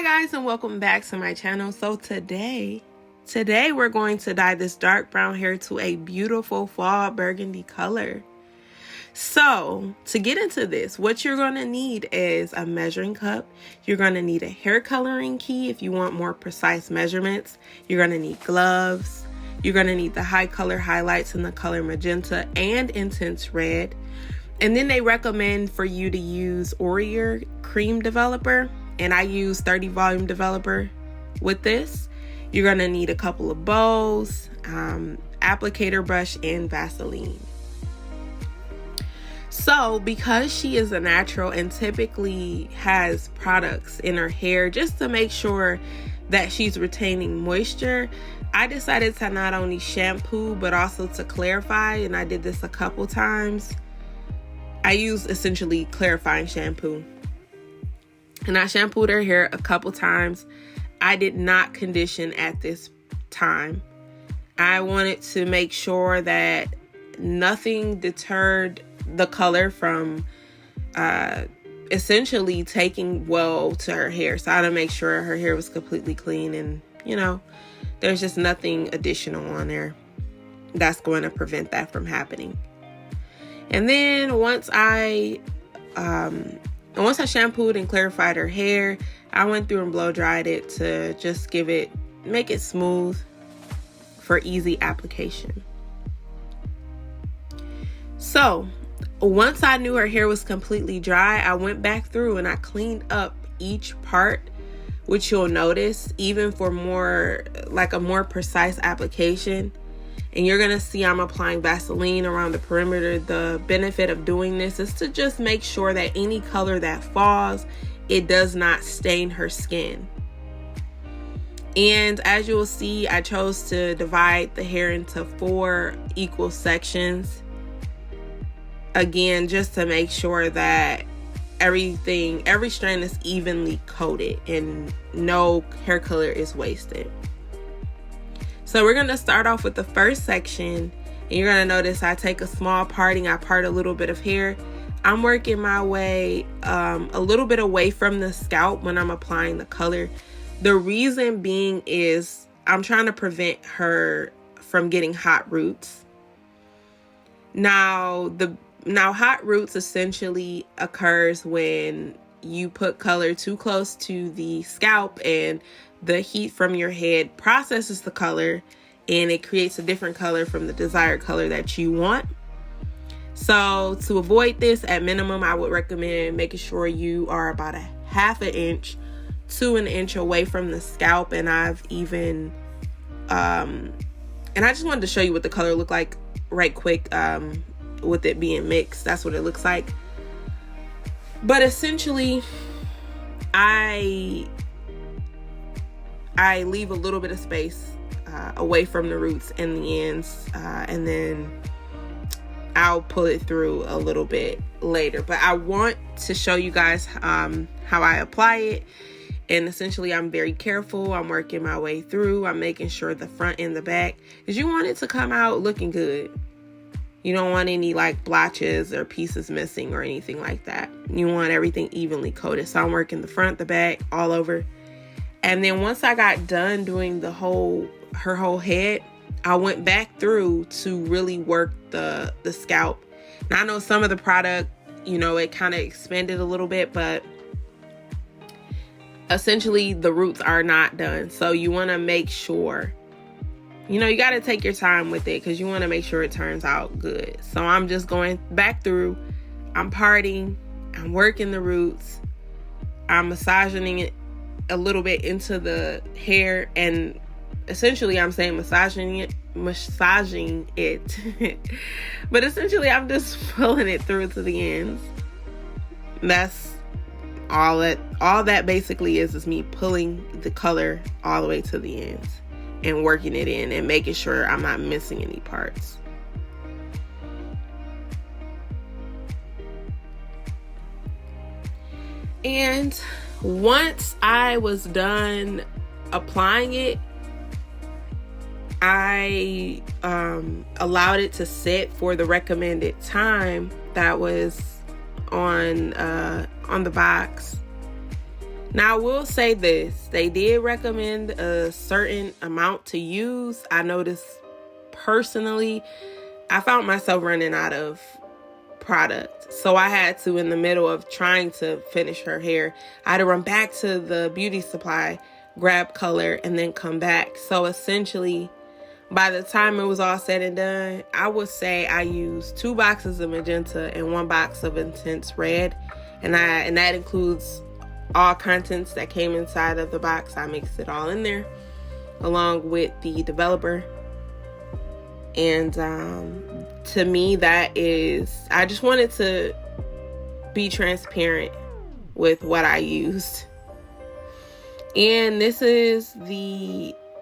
Hi guys, and welcome back to my channel. So today we're going to dye this dark brown hair to a beautiful fall burgundy color. So to get into this, what you're going to need is a measuring cup. You're going to need a hair coloring key if you want more precise measurements. You're going to need gloves. You're going to need the high color highlights in the color magenta and intense red. And then they recommend for you to use Orier cream developer. And I use 30 volume developer with this. You're gonna need a couple of bows, applicator brush, and Vaseline. So because she is a natural and typically has products in her hair just to make sure that she's retaining moisture, I decided to not only shampoo but also to clarify, and I did this a couple times. I use essentially clarifying shampoo. And I shampooed her hair a couple times. I did not condition at this time. I wanted to make sure that nothing deterred the color from essentially taking well to her hair. So I had to make sure her hair was completely clean and, there's just nothing additional on there that's going to prevent that from happening. And then once I shampooed and clarified her hair, I went through and blow dried it to just make it smooth for easy application. So once I knew her hair was completely dry, I went back through and I cleaned up each part, which you'll notice even for a more precise application. And you're going to see I'm applying Vaseline around the perimeter. The benefit of doing this is to just make sure that any color that falls, it does not stain her skin. And as you will see, I chose to divide the hair into 4 equal sections. Again, just to make sure that every strand is evenly coated and no hair color is wasted. So we're going to start off with the first section, and you're going to notice I take a small parting. I part a little bit of hair. I'm working my way a little bit away from the scalp when I'm applying the color. The reason being is I'm trying to prevent her from getting hot roots. Now hot roots essentially occurs when you put color too close to the scalp and the heat from your head processes the color and it creates a different color from the desired color that you want. So to avoid this, at minimum, I would recommend making sure you are about a ½ inch to an inch away from the scalp. And I've even, and I just wanted to show you what the color looked like right quick with it being mixed. That's what it looks like. But essentially, I leave a little bit of space away from the roots and the ends, and then I'll pull it through a little bit later. But I want to show you guys how I apply it. And essentially, I'm very careful. I'm working my way through. I'm making sure the front and the back, because you want it to come out looking good. You don't want any blotches or pieces missing or anything like that. You want everything evenly coated. So I'm working the front, the back, all over. And then once I got done doing her whole head, I went back through to really work the scalp. Now I know some of the product, it kind of expanded a little bit, but essentially the roots are not done. So you want to make sure, you got to take your time with it because you want to make sure it turns out good. So I'm just going back through, I'm parting, I'm working the roots, I'm massaging it a little bit into the hair, and essentially I'm saying massaging it but essentially I'm just pulling it through to the ends. That's all that basically is me pulling the color all the way to the ends and working it in and making sure I'm not missing any parts. And once I was done applying it, I allowed it to sit for the recommended time that was on the box. Now, I will say this. They did recommend a certain amount to use. I noticed personally, I found myself running out of product. So I had to, in the middle of trying to finish her hair, I had to run back to the beauty supply, grab color, and then come back. So essentially, by the time it was all said and done, I would say I used 2 boxes of magenta and 1 box of intense red. And that includes all contents that came inside of the box. I mixed it all in there along with the developer. And to me, that is, I just wanted to be transparent with what I used. And this is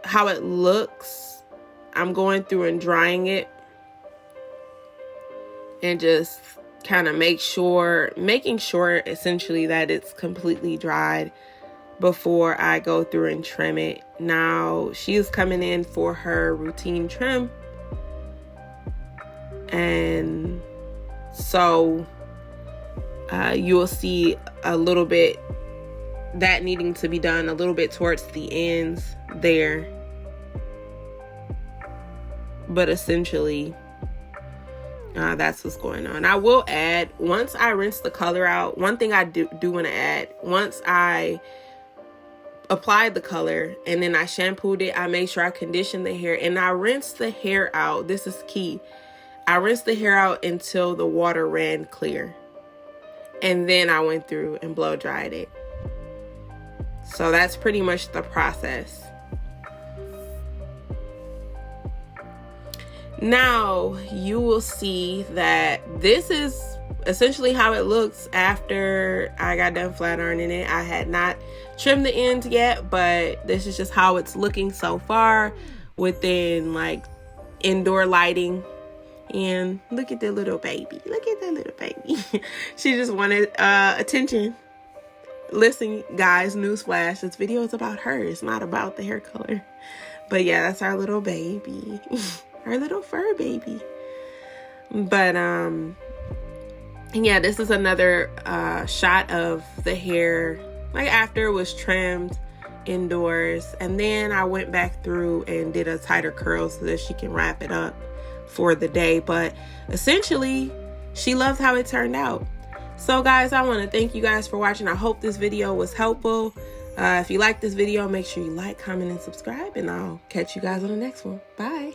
how it looks. I'm going through and drying it and just kind of making sure essentially that it's completely dried before I go through and trim it. Now, she is coming in for her routine trim. And so you will see a little bit that needing to be done a little bit towards the ends there. But essentially, that's what's going on. I will add, once I rinse the color out, one thing I do want to add, once I applied the color and then I shampooed it, I made sure I conditioned the hair and I rinsed the hair out. This is key. I rinsed the hair out until the water ran clear. And then I went through and blow dried it. So that's pretty much the process. Now you will see that this is essentially how it looks after I got done flat ironing it. I had not trimmed the ends yet, but this is just how it's looking so far within like indoor lighting. And look at the little baby. Look at that little baby. She just wanted attention. Listen, guys, newsflash. This video is about her. It's not about the hair color. But yeah, that's our little baby. Our little fur baby. But yeah, this is another shot of the hair like after it was trimmed indoors. And then I went back through and did a tighter curl so that she can wrap it up for the day. But essentially, she loved how it turned out. So guys, I want to thank you guys for watching. I hope this video was helpful. If you like this video, make sure you like, comment, and subscribe, and I'll catch you guys on the next one. Bye.